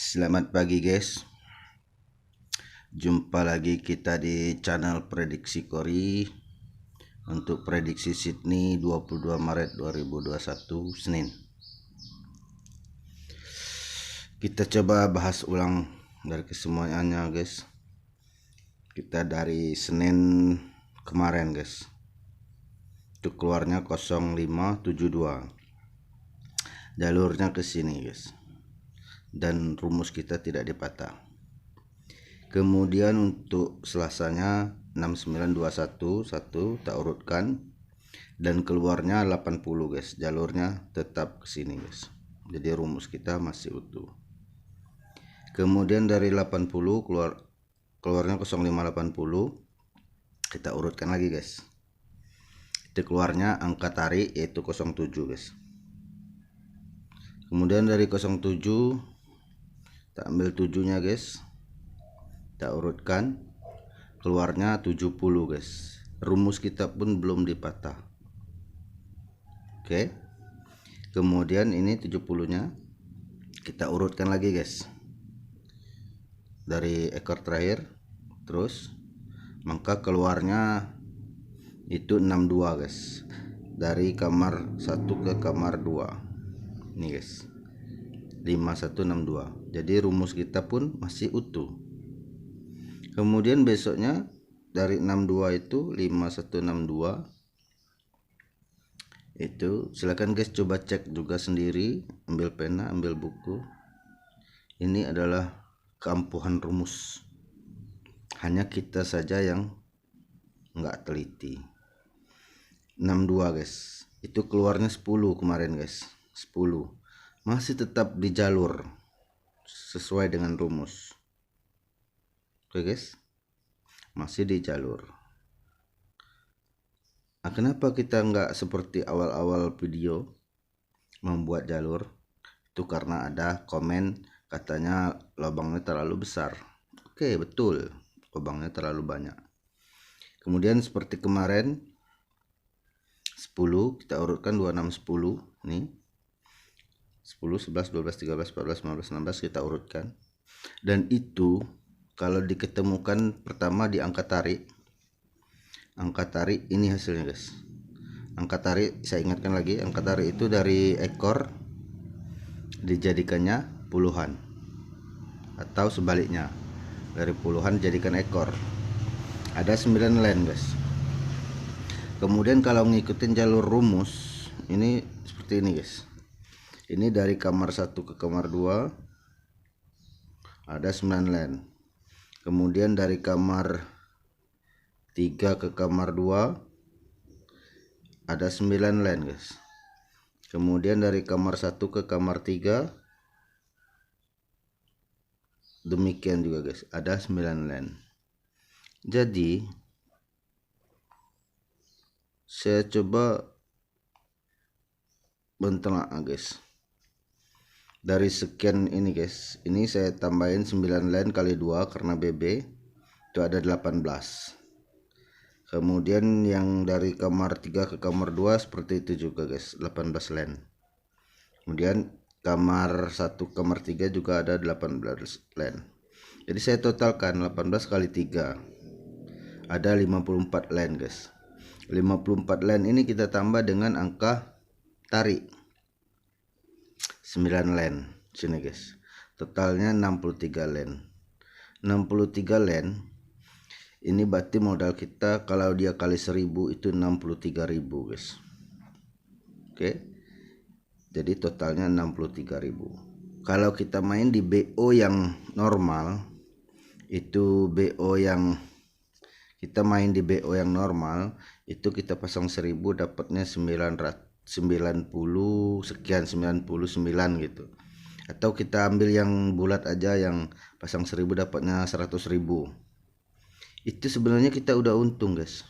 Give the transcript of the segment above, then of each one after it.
Selamat pagi guys. Jumpa lagi kita di channel Prediksi Kori untuk prediksi Sydney 22 Maret 2021 Senin. Kita coba bahas ulang dari kesemuanya guys. Kita dari Senin kemarin guys. Itu keluarnya 0572. Jalurnya ke sini guys. Dan rumus kita tidak dipatah. Kemudian untuk Selasanya 6921 satu tak urutkan dan keluarnya 80 guys. Jalurnya tetap ke sini guys. Jadi rumus kita masih utuh. Kemudian dari 80 keluarnya 0580 kita urutkan lagi guys. Itu keluarnya angka tarik yaitu 07 guys. Kemudian dari 07 kita ambil 7-nya guys. Kita urutkan, keluarnya 70 guys. Rumus kita pun belum dipatah. Oke. Kemudian ini 70-nya kita urutkan lagi guys. Dari ekor terakhir terus maka keluarnya itu 62 guys. Dari kamar 1 ke kamar 2. Ini guys. 5162. Jadi rumus kita pun masih utuh. Kemudian besoknya dari 62 itu 5162. Itu silakan guys coba cek juga sendiri, ambil pena, ambil buku. Ini adalah keampuhan rumus. Hanya kita saja yang enggak teliti. 62 guys. Itu keluarnya 10 kemarin guys. 10. Masih tetap di jalur sesuai dengan rumus. Oke guys, masih di jalur. Nah, kenapa kita nggak seperti awal-awal video membuat jalur? Itu karena ada komen katanya lubangnya terlalu besar. Oke, betul, lubangnya terlalu banyak. Kemudian seperti kemarin 10 kita urutkan 26 10 nih. 10 11 12 13 14 15 16 kita urutkan. Dan itu kalau diketemukan pertama di angka tarik ini hasilnya guys. Angka tarik, saya ingatkan lagi, angka tarik itu dari ekor dijadikannya puluhan atau sebaliknya, dari puluhan dijadikan ekor. Ada 9 line guys. Kemudian kalau ngikutin jalur rumus ini seperti ini guys. Ini dari kamar 1 ke kamar 2 ada 9 line. Kemudian dari kamar 3 ke kamar 2 ada 9 line guys. Kemudian dari kamar 1 ke kamar 3 demikian juga guys, ada 9 line. Jadi saya coba bentelak guys. Dari sekian ini guys, ini saya tambahin 9 line kali 2 karena BB itu ada 18. Kemudian yang dari kamar 3 ke kamar 2 seperti itu juga guys, 18 line. Kemudian kamar 1 kamar 3 juga ada 18 line. Jadi saya totalkan 18 kali 3 ada 54 line guys. 54 line ini kita tambah dengan angka tarik 9 line sini guys. Totalnya 63 line. 63 line ini berarti modal kita kalau dia kali 1000 itu 63.000 guys. Oke. Jadi totalnya 63.000. Kalau kita main di BO yang normal, itu BO yang kita main di BO yang normal itu kita pasang 1000 dapatnya 90 sekian, 99 gitu. Atau kita ambil yang bulat aja, yang pasang 1000 dapatnya 100.000. Itu sebenarnya kita udah untung guys.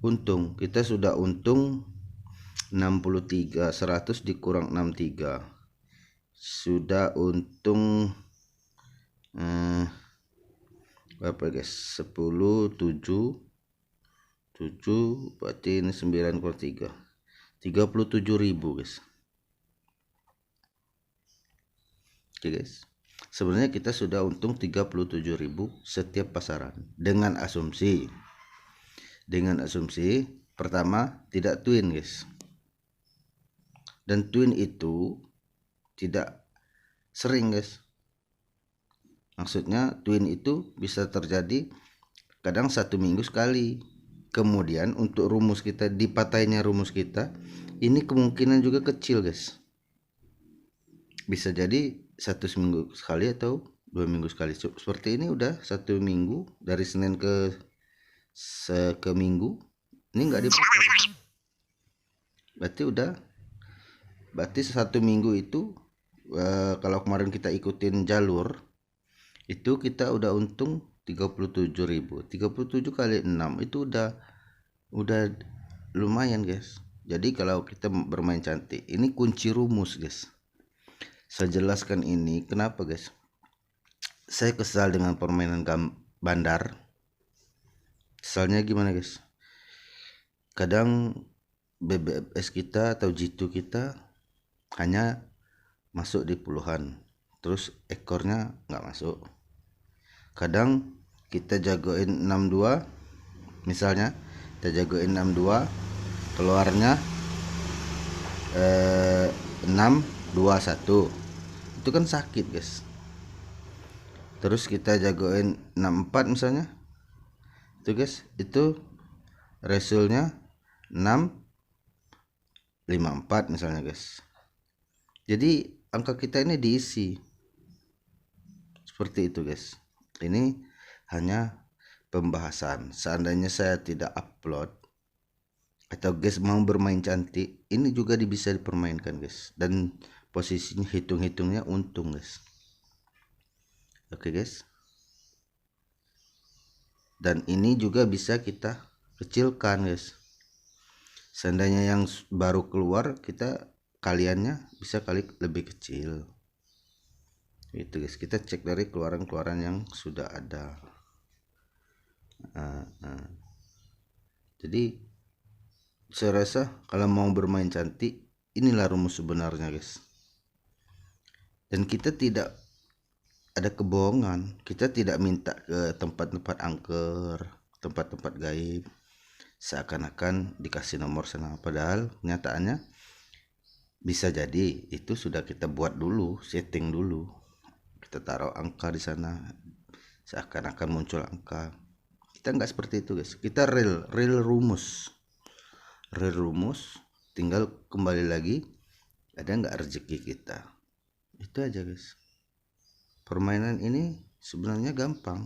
Untung, kita sudah untung 63, 100 dikurang 63 sudah untung berapa guys? 10 7 berarti ini 9 kurang 3 37.000 guys. Oke guys, sebenarnya kita sudah untung 37.000 setiap pasaran dengan asumsi pertama tidak twin guys, dan twin itu tidak sering guys. Maksudnya twin itu bisa terjadi kadang 1 minggu sekali. Kemudian untuk rumus kita, dipatahnya rumus kita ini kemungkinan juga kecil guys, bisa jadi 1 minggu sekali atau 2 minggu sekali. Seperti ini udah 1 minggu, dari Senin ke Minggu ini nggak dipakai, berarti 1 minggu itu kalau kemarin kita ikutin jalur itu kita udah untung 37.000. 37 kali 6 itu udah lumayan guys. Jadi kalau kita bermain cantik, ini kunci rumus guys. Saya jelaskan ini kenapa guys. Saya kesal dengan permainan bandar. Kesalnya gimana guys? Kadang BBFS kita atau G2 kita hanya masuk di puluhan, terus ekornya nggak masuk. Kadang kita jagoin 62, misalnya kita jagoin 62, keluarnya 621, itu kan sakit guys. Terus kita jagoin 64 misalnya, itu guys, itu resulnya 654 misalnya guys. Jadi angka kita ini diisi seperti itu guys. Ini hanya pembahasan. Seandainya saya tidak upload atau guys mau bermain cantik, ini juga bisa dipermainkan guys, dan posisinya hitungnya untung guys. Oke guys, dan ini juga bisa kita kecilkan guys. Seandainya yang baru keluar, kita kaliannya bisa kali lebih kecil itu guys. Kita cek dari keluaran yang sudah ada. Jadi saya rasa kalau mau bermain cantik, inilah rumus sebenarnya guys. Dan kita tidak ada kebohongan, kita tidak minta ke tempat-tempat angker, tempat-tempat gaib seakan-akan dikasih nomor sana, padahal kenyataannya bisa jadi itu sudah kita buat dulu, setting dulu, kita taruh angka di sana seakan-akan muncul angka. Kita nggak seperti itu guys. Kita real rumus, tinggal kembali lagi ada nggak rezeki kita. Itu aja guys. Permainan ini sebenarnya gampang.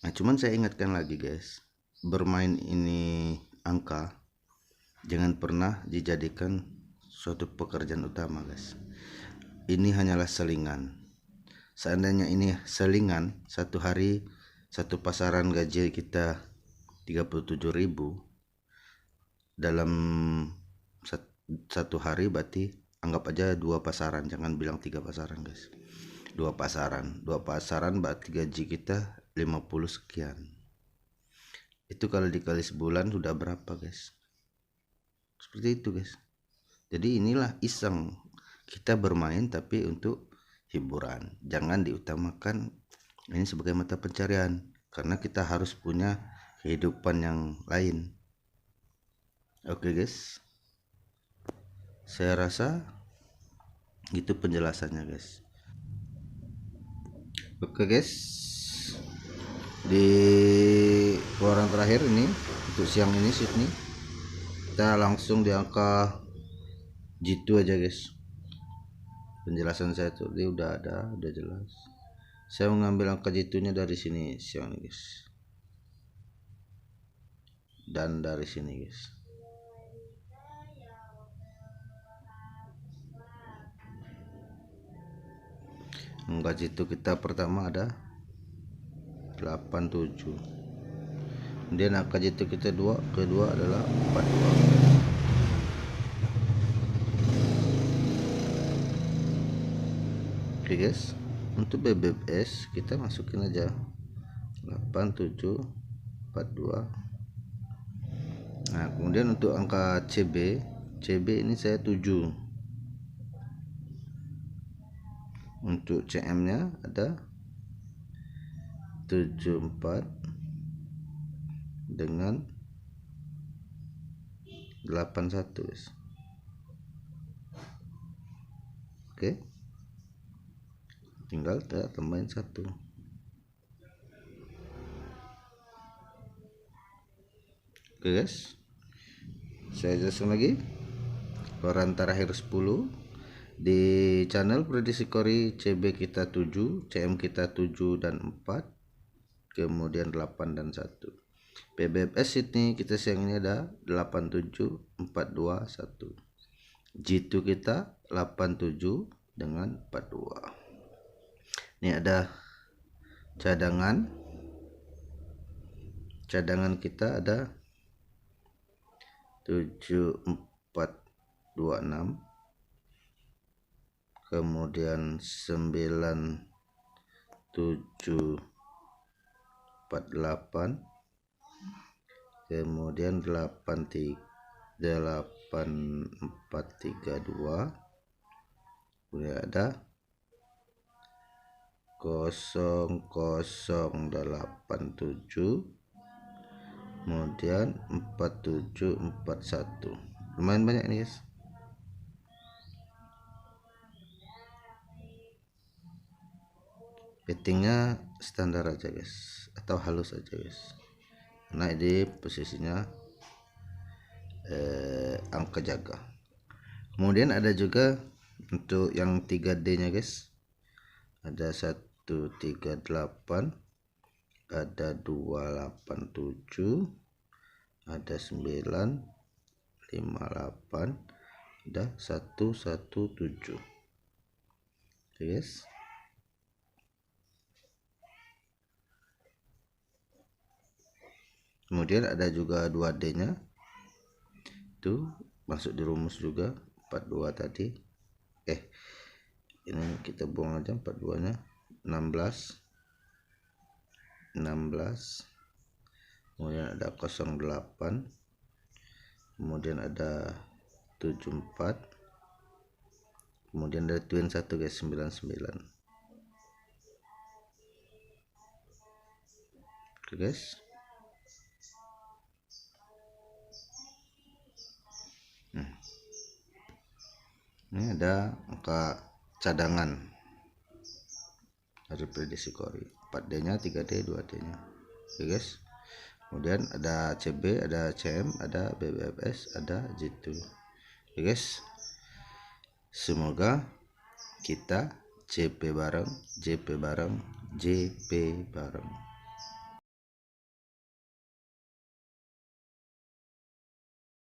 Nah, cuman saya ingatkan lagi guys, bermain ini angka jangan pernah dijadikan suatu pekerjaan utama guys. Ini hanyalah selingan. Seandainya ini selingan, satu hari satu pasaran gaji kita 37.000 dalam satu hari, berarti anggap aja 2 pasaran, jangan bilang 3 pasaran guys. 2 pasaran berarti gaji kita 50 sekian. Itu kalau dikali sebulan sudah berapa guys? Seperti itu guys. Jadi inilah iseng, kita bermain tapi untuk hiburan, jangan diutamakan ini sebagai mata pencarian, karena kita harus punya kehidupan yang lain. Oke guys, saya rasa gitu penjelasannya guys. Oke guys, di keluaran terakhir ini untuk siang ini Sydney, kita langsung di angka G2 aja guys. Penjelasan saya tuh dia udah jelas. Saya mengambil angka G2 nya dari sini siang ini guys, dan dari sini guys. Angka G2 kita pertama ada 87, kemudian angka G2 kita kedua adalah 42. Oke guys, untuk BBS kita masukin aja 8742. Nah, kemudian untuk angka CB ini saya 7. Untuk CM nya ada 74 dengan 81 guys. Oke, tinggal kita tambahin 1. Oke guys, saya jelaskan lagi. Keluaran terakhir 10 di channel prediksi Kori. CB kita 7, CM kita 7 dan 4, kemudian 8 dan 1. PBFS ini kita siang ini ada 87 42 1. G2 kita 87 dengan 42. Ini ada cadangan kita ada 7426, kemudian 9748, kemudian 8432, kemudian ada 0087, kemudian 4741. Lumayan banyak nih guys. Bettingnya standar aja guys, atau halus aja guys, karena di posisinya angka jaga. Kemudian ada juga untuk yang 3D nya guys, ada 138, ada 287, ada 958, ada 117. Oke guys. Kemudian ada juga 2D nya, itu masuk di rumus juga 42 tadi. Ini kita buang aja 42 nya. 16, kemudian ada 08, kemudian ada 74, kemudian ada twin 1 guys, 99. Oke guys. Ini ada angka cadangan dari prediksi Kori, 4D nya, 3D, 2D nya. Oke guys. Kemudian ada CB, ada CM, ada BBFS, ada G2. Oke guys. Semoga kita JP bareng, JP bareng, JP bareng.